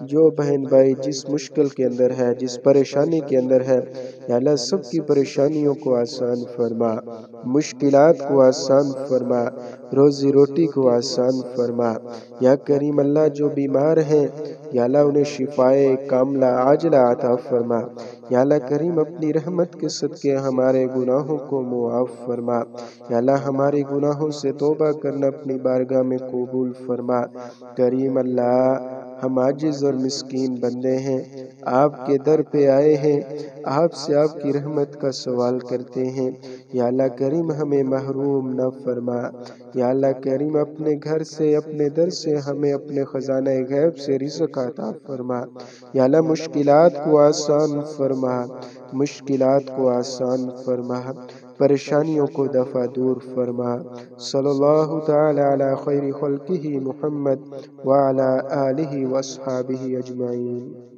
جو بہن بھائی جس مشکل کے اندر ہے، جس پریشانی کے اندر ہے، یا اللہ سب کی پریشانیوں کو آسان فرما، مشکلات کو آسان فرما، روزی روٹی کو آسان فرما۔ یا کریم اللہ جو بیمار ہیں یا اللہ انہیں شفائے کاملہ عاجلہ عطا فرما۔ یا اللہ کریم اپنی رحمت کے صدقے ہمارے گناہوں کو معاف فرما۔ یا اللہ ہمارے گناہوں سے توبہ کرنا اپنی بارگاہ میں قبول فرما۔ کریم اللہ ہم عاجز اور مسکین بندے ہیں، آپ کے در پہ آئے ہیں، آپ سے آپ کی رحمت کا سوال کرتے ہیں۔ یا اللہ کریم ہمیں محروم نہ فرما۔ یا اللہ کریم اپنے گھر سے، اپنے در سے ہمیں اپنے خزانہ غیب سے رزق عطا فرما۔ یا اللہ مشکلات کو آسان فرما، مشکلات کو آسان فرما، پریشانیوں کو دفع دور فرما۔ صلی اللہ تعالی علی خیر خلقہ محمد وعلی آلہ واصحابہ اجمعین۔